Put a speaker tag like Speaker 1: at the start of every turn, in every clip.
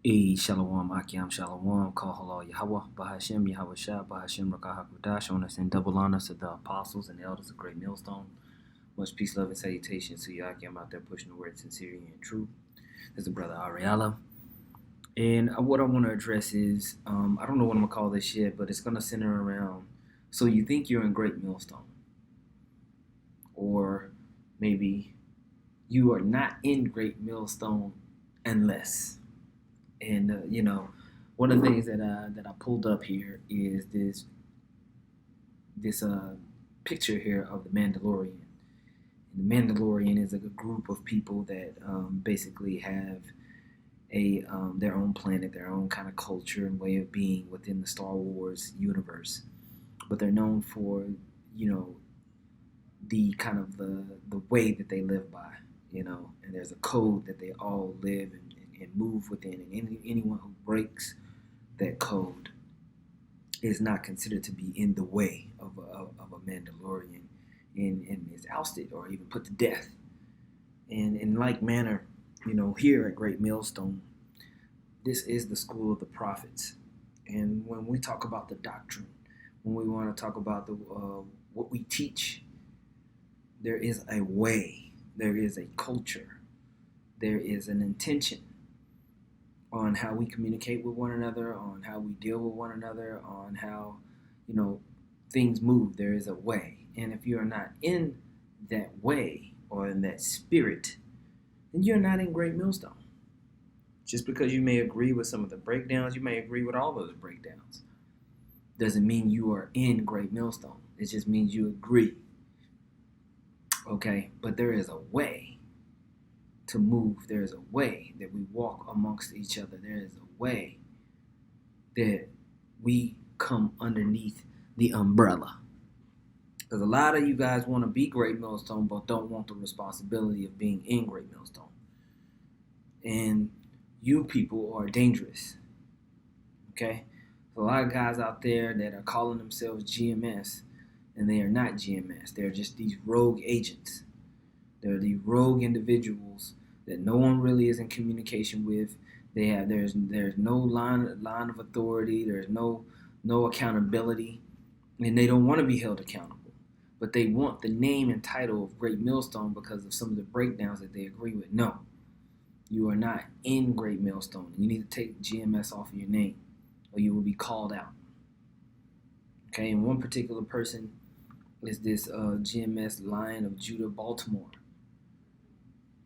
Speaker 1: Shalom, Akim, Shalom, Kahala, Yahweh, Bahashem, Yahweh Shah, Bahashem, Rakahakudash, on us in double honors to the apostles and the elders of Great Millstone. Much peace, love, and salutations to you, Akim, out there pushing the word sincerity and truth. This is Brother Ariella. And what I want to address is, I don't know what I'm going to call this yet, but it's going to center around, so you think you're in Great Millstone. Or maybe you are not in Great Millstone unless. And one of the things that I pulled up here is this picture here of the Mandalorian. And the Mandalorian is a group of people that basically have their own planet, their own kind of culture and way of being within the Star Wars universe. But they're known for the kind of the way that they live by, and there's a code that they all live and move within, and anyone who breaks that code is not considered to be in the way of a Mandalorian and is ousted or even put to death. And in like manner, here at Great Millstone, this is the school of the prophets. And when we talk about the doctrine, when we want to talk about what we teach, there is a way, there is a culture, there is an intention on how we communicate with one another, on how we deal with one another, on how, things move. There is a way. And if you're not in that way or in that spirit, then you're not in Great Millstone. Just because you may agree with some of the breakdowns, you may agree with all those breakdowns, doesn't mean you are in Great Millstone. It just means you agree. Okay? But there is a way to move. There is a way that we walk amongst each other. There is a way that we come underneath the umbrella. Because a lot of you guys want to be Great Millstone, but don't want the responsibility of being in Great Millstone. And you people are dangerous. Okay? So a lot of guys out there that are calling themselves GMS, and they are not GMS. They're just these rogue agents. They're the rogue individuals that no one really is in communication with. There's no line of authority. There's no accountability, and they don't want to be held accountable. But they want the name and title of Great Millstone because of some of the breakdowns that they agree with. No, you are not in Great Millstone. You need to take GMS off of your name, or you will be called out. Okay, and one particular person is this GMS Lion of Judah, Baltimore.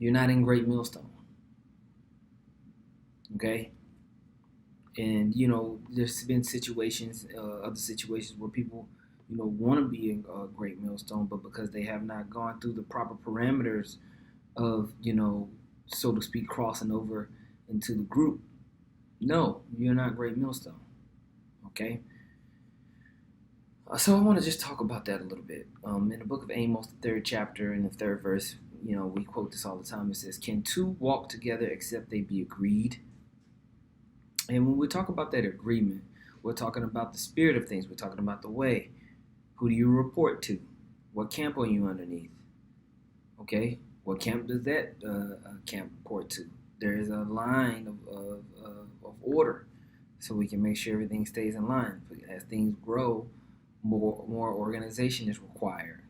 Speaker 1: You're not in Great Millstone. Okay? And, there's been other situations where people, want to be in Great Millstone, but because they have not gone through the proper parameters of, so to speak, crossing over into the group. No, you're not Great Millstone. Okay? So I want to just talk about that a little bit. In the book of Amos, the 3rd chapter, in the 3rd verse, we quote this all the time. It says, "Can two walk together except they be agreed?" And when we talk about that agreement, we're talking about the spirit of things. We're talking about the way. Who do you report to? What camp are you underneath? Okay? What camp does that camp report to? There is a line of order so we can make sure everything stays in line. As things grow, more organization is required.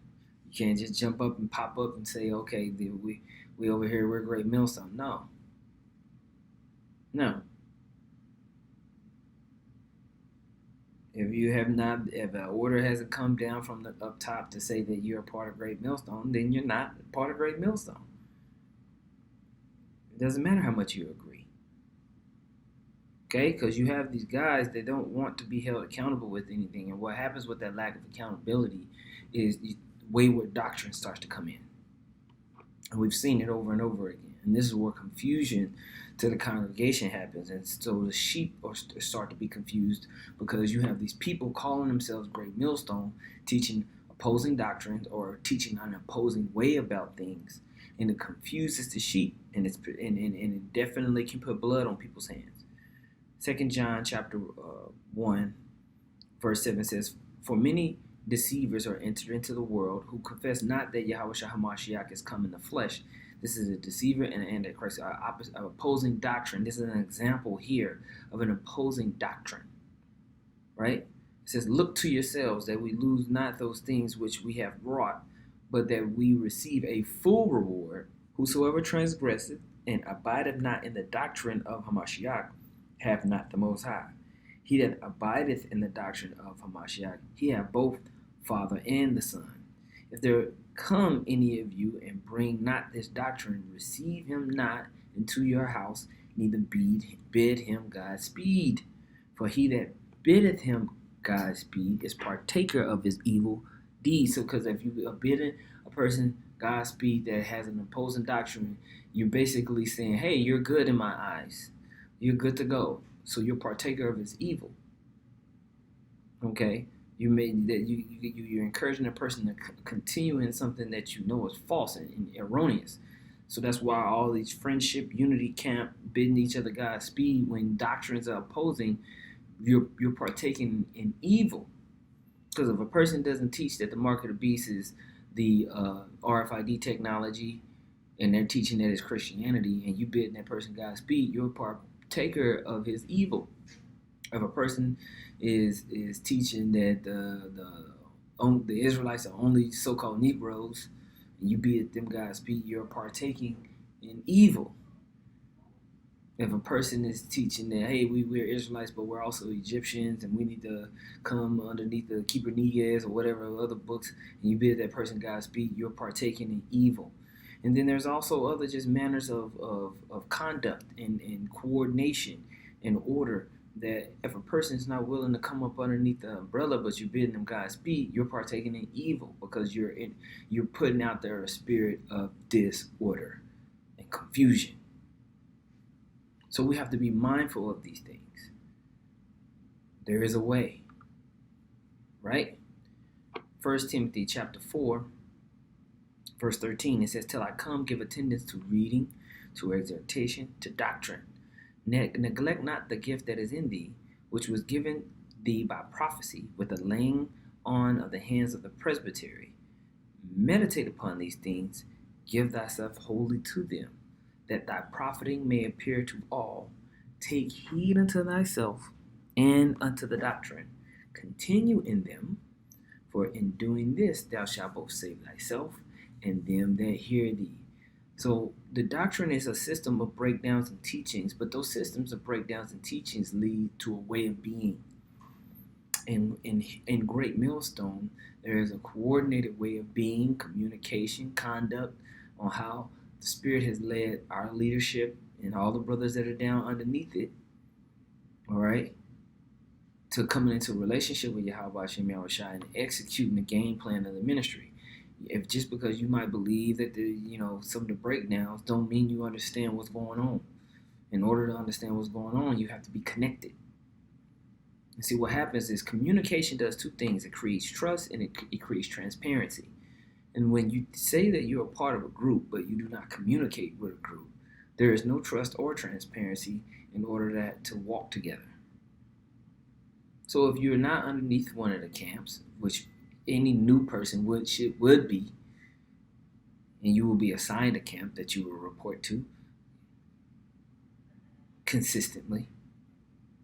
Speaker 1: You can't just jump up and pop up and say, okay, we over here, we're Great Millstone. No. If an order hasn't come down from the up top to say that you're a part of Great Millstone, then you're not part of Great Millstone. It doesn't matter how much you agree. Okay? Because you have these guys that don't want to be held accountable with anything. And what happens with that lack of accountability is wayward doctrine starts to come in. And we've seen it over and over again. And this is where confusion to the congregation happens. And so the sheep start to be confused because you have these people calling themselves Great Millstone, teaching opposing doctrines or teaching an opposing way about things. And it confuses the sheep. And it definitely can put blood on people's hands. 2 John chapter 1, verse 7 says, "For many deceivers are entered into the world who confess not that Yahweh HaMashiach is come in the flesh. This is a deceiver and an antichrist, an opposing doctrine. This is an example here of an opposing doctrine, right? It says, look to yourselves that we lose not those things which we have wrought, but that we receive a full reward. Whosoever transgresseth and abideth not in the doctrine of Hamashiach hath not the Most High. He that abideth in the doctrine of Hamashiach, he hath both Father and the Son. If there come any of you and bring not this doctrine, receive him not into your house, neither bid him Godspeed. For he that biddeth him Godspeed is partaker of his evil deeds. So, because if you are bidding a person Godspeed that has an opposing doctrine, you're basically saying, hey, you're good in my eyes. You're good to go. So you're partaker of his evil. Okay? You're encouraging a person to continue in something that you know is false and erroneous. So that's why all these friendship, unity camp, bidding each other Godspeed, when doctrines are opposing, you're partaking in evil. Because if a person doesn't teach that the mark of the beast is the RFID technology, and they're teaching that it's Christianity, and you bidding that person Godspeed, you're a partaker of his evil. If a person is teaching that the Israelites are only so-called Negroes, and you bid them Godspeed, you're partaking in evil. If a person is teaching that, hey, we're Israelites, but we're also Egyptians, and we need to come underneath the Keeper Neges or whatever other books, and you bid that person Godspeed, you're partaking in evil. And then there's also other just manners of conduct and coordination and order, that if a person is not willing to come up underneath the umbrella, but you're bidding them Godspeed, you're partaking in evil, because you're putting out there a spirit of disorder and confusion. So we have to be mindful of these things. There is a way, right? 1 Timothy chapter 4, verse 13, it says, till I come, give attendance to reading, to exhortation, to doctrine. Neglect not the gift that is in thee, which was given thee by prophecy, with the laying on of the hands of the presbytery. Meditate upon these things, give thyself wholly to them, that thy profiting may appear to all. Take heed unto thyself and unto the doctrine. Continue in them, for in doing this thou shalt both save thyself and them that hear thee. So the doctrine is a system of breakdowns and teachings, but those systems of breakdowns and teachings lead to a way of being. In Great Millstone, there is a coordinated way of being, communication, conduct, on how the Spirit has led our leadership and all the brothers that are down underneath it, all right, to coming into a relationship with Yahweh Shem Yahushua and executing the game plan of the ministry. If just because you might believe that some of the breakdowns don't mean you understand what's going on. In order to understand what's going on, you have to be connected. And see, what happens is communication does two things. It creates trust and it creates transparency. And when you say that you're a part of a group, but you do not communicate with a group, there is no trust or transparency in order to walk together. So if you're not underneath one of the camps, which any new person would be, and you will be assigned a camp that you will report to consistently,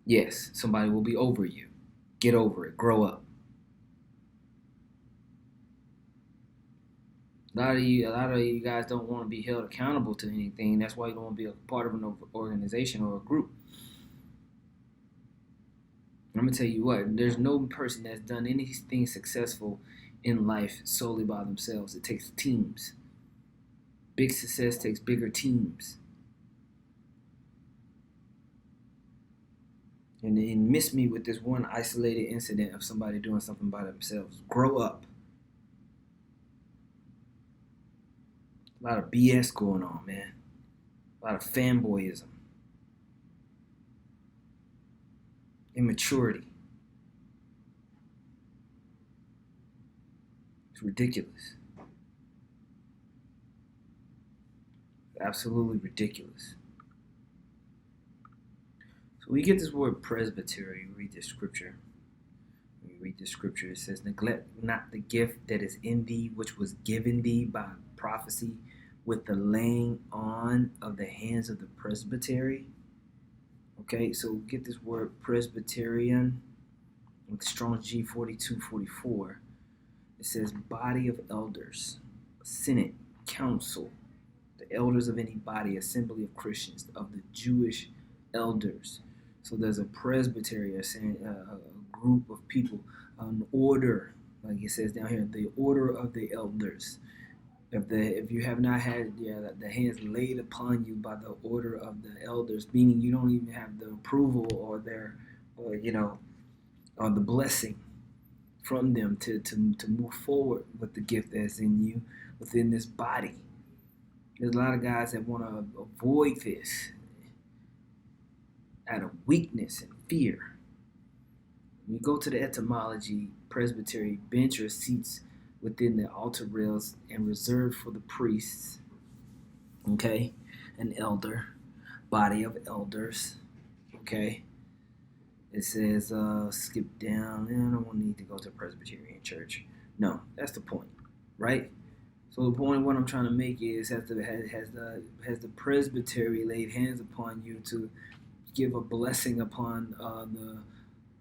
Speaker 1: yes, somebody will be over you. Get over it. Grow up. A lot of you guys don't want to be held accountable to anything. That's why you don't want to be a part of an organization or a group. I'm going to tell you what, there's no person that's done anything successful in life solely by themselves. It takes teams. Big success takes bigger teams. And miss me with this one isolated incident of somebody doing something by themselves. Grow up. A lot of BS going on, man. A lot of fanboyism. Immaturity. It's ridiculous. Absolutely ridiculous. So we get this word presbytery. Read this scripture. It says, neglect not the gift that is in thee, which was given thee by prophecy, with the laying on of the hands of the presbytery. Okay, so get this word Presbyterian, Strong's G4244. It says body of elders, Senate, council, the elders of any body, assembly of Christians, of the Jewish elders. So there's a presbytery, a group of people, an order, like it says down here, the order of the elders. If you have not had the hands laid upon you by the order of the elders, meaning you don't even have the approval or or the blessing from them to move forward with the gift that's in you within this body. There's a lot of guys that want to avoid this out of weakness and fear. When you go to the etymology, presbytery, bench or seats within the altar rails and reserved for the priests. Okay, an elder, body of elders. Okay, it says skip down. I don't need to go to a Presbyterian church. No, that's the point, right? So the point of what I'm trying to make is has the presbytery laid hands upon you to give a blessing upon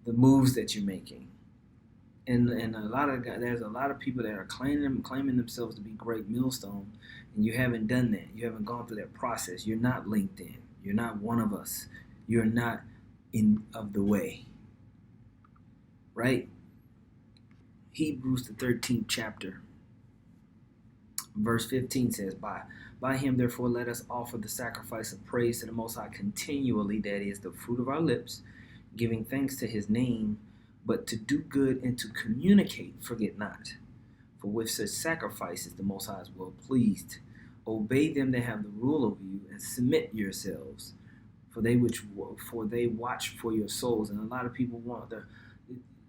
Speaker 1: the moves that you're making. And there's a lot of people that are claiming themselves to be great millstone, and you haven't done that. You haven't gone through that process. You're not linked in. You're not one of us. You're not of the way. Right? Hebrews the 13th chapter, verse 15 says, By him therefore let us offer the sacrifice of praise to the Most High continually, that is the fruit of our lips, giving thanks to his name. But to do good and to communicate, forget not. For with such sacrifices the Most High is well pleased. Obey them that have the rule over you, and submit yourselves, for they watch for your souls. And a lot of people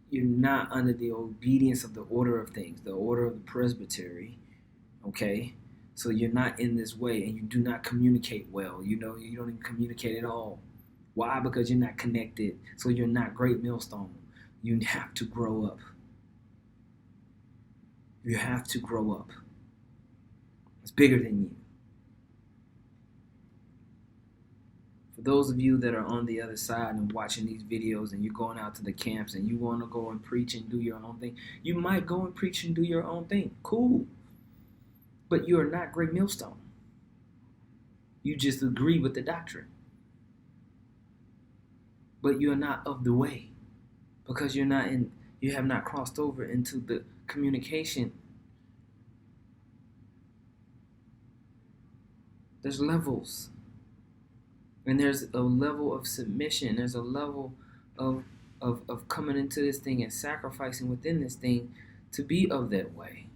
Speaker 1: you're not under the obedience of the order of things, the order of the presbytery. Okay, so you're not in this way, and you do not communicate well. You don't even communicate at all. Why? Because you're not connected. So you're not great millstone. You have to grow up. You have to grow up. It's bigger than you. For those of you that are on the other side and watching these videos and you're going out to the camps and you want to go and preach and do your own thing, you might go and preach and do your own thing. Cool. But you are not great millstone. You just agree with the doctrine. But you are not of the way. Because you have not crossed over into the communication. There's levels. And there's a level of submission. There's a level of coming into this thing and sacrificing within this thing to be of that way.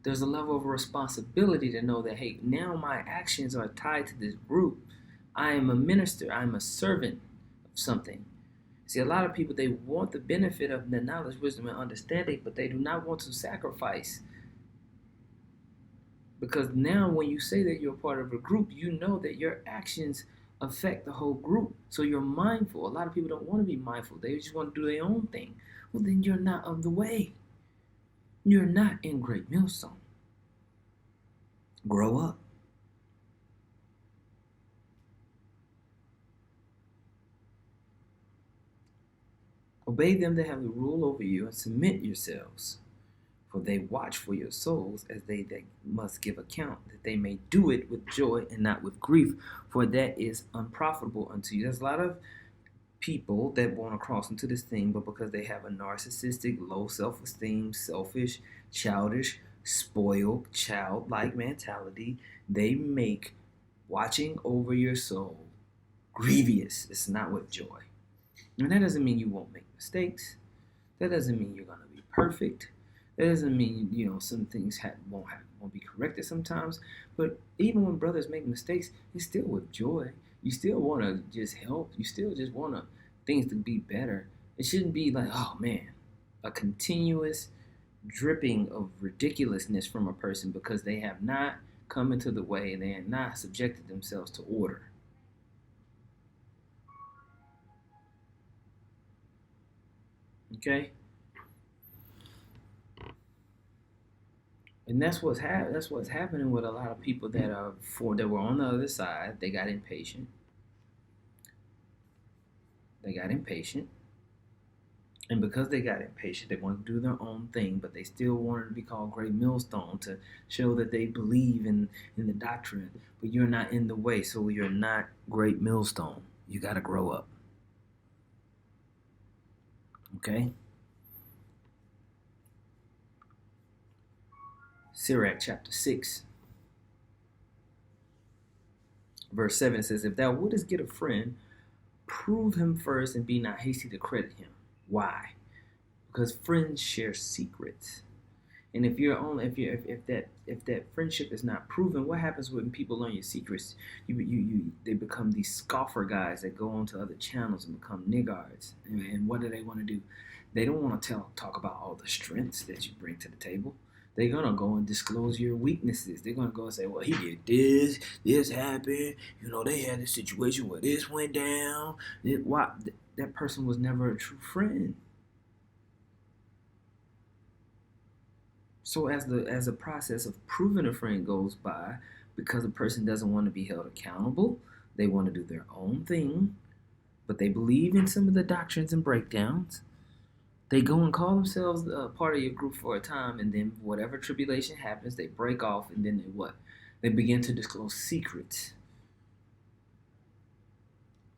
Speaker 1: There's a level of responsibility to know that, hey, now my actions are tied to this group. I am a minister. I'm a servant of something. See, a lot of people, they want the benefit of the knowledge, wisdom, and understanding, but they do not want to sacrifice. Because now when you say that you're part of a group, you know that your actions affect the whole group. So you're mindful. A lot of people don't want to be mindful. They just want to do their own thing. Well, then you're not of the way. You're not in great millstone. Grow up. Obey them that have the rule over you, and submit yourselves. For they watch for your souls, as they that must give account, that they may do it with joy and not with grief, for that is unprofitable unto you. There's a lot of people that want to cross into this thing, but because they have a narcissistic, low self-esteem, selfish, childish, spoiled, childlike mentality, they make watching over your soul grievous. It's not with joy. And that doesn't mean you won't make mistakes. That doesn't mean you're going to be perfect. That doesn't mean, some things won't be corrected sometimes. But even when brothers make mistakes, it's still with joy. You still want to just help. You still just want things to be better. It shouldn't be like, oh man, a continuous dripping of ridiculousness from a person because they have not come into the way and they have not subjected themselves to order. Okay? And that's what's happening with a lot of people that were on the other side. They got impatient. And because they got impatient, they wanted to do their own thing, but they still wanted to be called Great Millstone to show that they believe in the doctrine. But you're not in the way, so you're not Great Millstone. You got to grow up. Okay? Sirach chapter 6, verse 7 says, If thou wouldest get a friend, prove him first and be not hasty to credit him. Why? Because friends share secrets. And if that friendship is not proven, what happens when people learn your secrets? They become these scoffer guys that go onto other channels and become niggards. And what do they want to do? They don't want to talk about all the strengths that you bring to the table. They're gonna go and disclose your weaknesses. They're gonna go and say, "Well, he did this happened. They had this situation where this went down." That person was never a true friend. So as the process of proving a friend goes by, because a person doesn't want to be held accountable, they want to do their own thing, but they believe in some of the doctrines and breakdowns. They go and call themselves part of your group for a time, and then whatever tribulation happens, they break off, and then they begin to disclose secrets.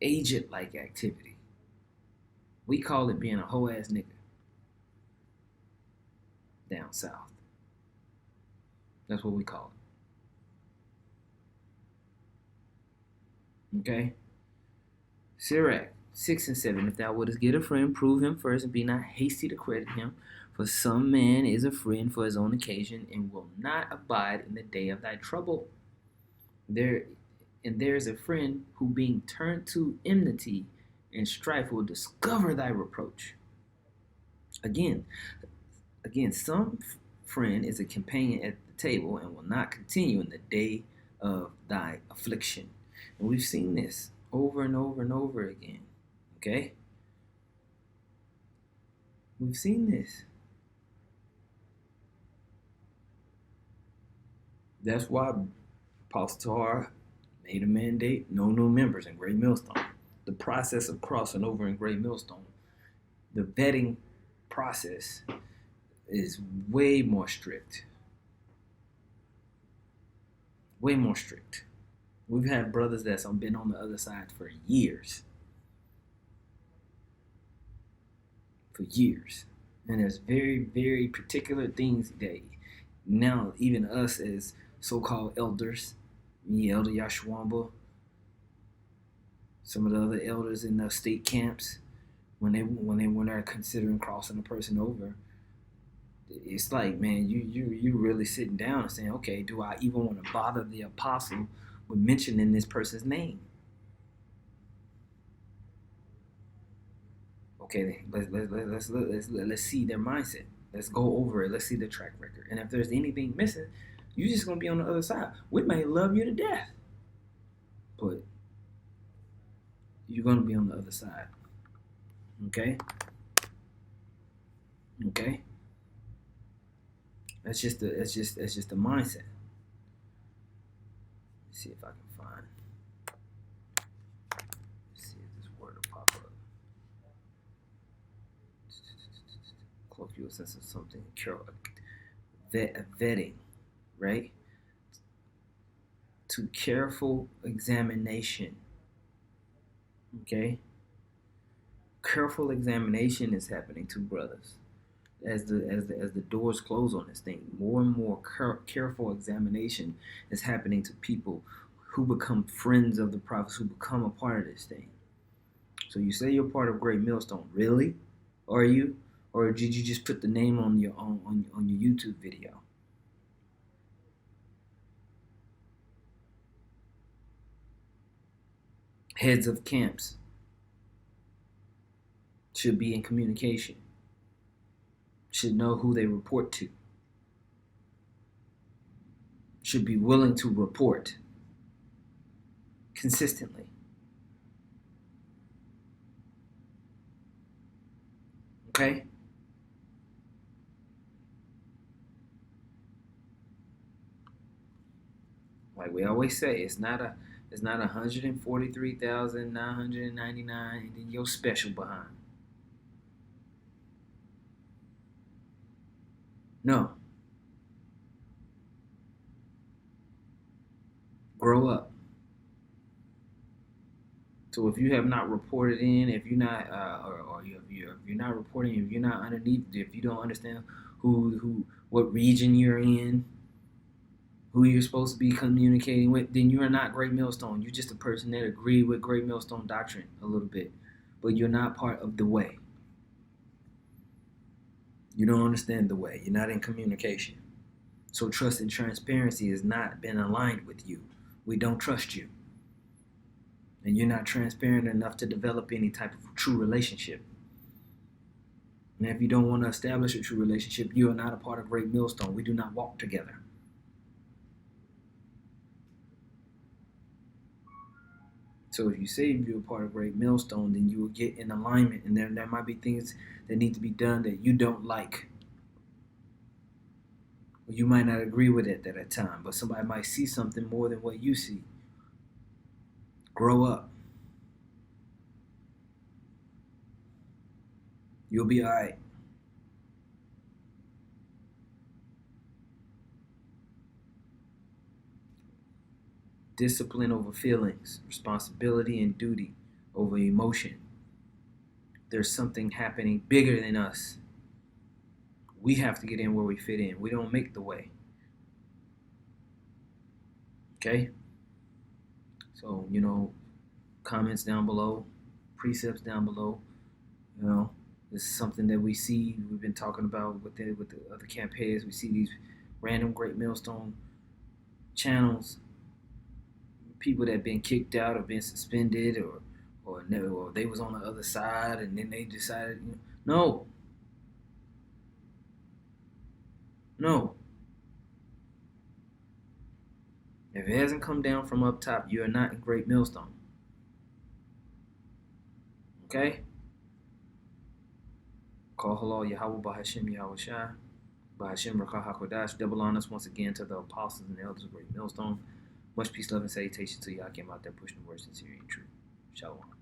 Speaker 1: Agent-like activity. We call it being a hoe ass nigga down south. That's what we call it. Okay? Sirach 6 and 7. If thou wouldest get a friend, prove him first, and be not hasty to credit him. For some man is a friend for his own occasion, and will not abide in the day of thy trouble. There is a friend who, being turned to enmity and strife, will discover thy reproach. Again, some friend is a companion at the table and will not continue in the day of thy affliction. And we've seen this over and over and over again. Okay? We've seen this. That's why Apostle Tar made a mandate, no new members in Great Millstone. The process of crossing over in Great Millstone, the vetting process is way more strict. Way more strict. We've had brothers that's been on the other side for years. And there's very, very particular things that now even us as so-called elders, Elder Yashwamba, some of the other elders in the state camps, when they're considering crossing a person over, it's like, man, you really sitting down and saying, okay, do I even want to bother the apostle with mentioning this person's name? Okay, let's see their mindset. Let's go over it. Let's see the track record. And if there's anything missing, you're just gonna be on the other side. We may love you to death, but you're gonna be on the other side. Okay? Okay? That's just the mindset. Let's see if I can find. Let's see if this word will pop up. Colloquial sense of something. Vetting, right? To careful examination. Okay? Careful examination is happening to brothers. As the doors close on this thing, more and more careful examination is happening to people who become friends of the prophets, who become a part of this thing. So you say you're part of Great Millstone, really? Are you? Or did you just put the name on your YouTube video? Heads of camps should be in communication. Should know who they report to. Should be willing to report consistently. Okay? Like we always say, it's not 143,999 and then you're special behind. No. Grow up. So if you have not reported in, if you're not, if you're not reporting, if you're not underneath, if you don't understand what region you're in, who you're supposed to be communicating with, then you are not Great Millstone. You're just a person that agree with Great Millstone doctrine a little bit, but you're not part of the way. You don't understand the way. You're not in communication. So trust and transparency has not been aligned with you. We don't trust you. And you're not transparent enough to develop any type of true relationship. And if you don't want to establish a true relationship, you are not a part of Great Millstone. We do not walk together. So if you say you're a part of Great Millstone, then you will get in alignment, and there might be things that need to be done that you don't like. Or you might not agree with it at that time, but somebody might see something more than what you see. Grow up. You'll be all right. Discipline over feelings, responsibility and duty over emotion. There's something happening bigger than us. We have to get in where we fit in. We don't make the way. Okay? So, comments down below, precepts down below. This is something that we see. We've been talking about with the other campaigns. We see these random Great Millstone channels, people that have been kicked out or been suspended or they was on the other side and then they decided, no. If it hasn't come down from up top, you are not in Great Millstone. Okay? Call halal Yahweh Bahashim Yahweh Shai. Bahashim Rakah HaKodash. Double honors once again to the apostles and the elders of Great Millstone. Much peace, love, and salutation to y'all came out there pushing the word sincere and true. Shalom.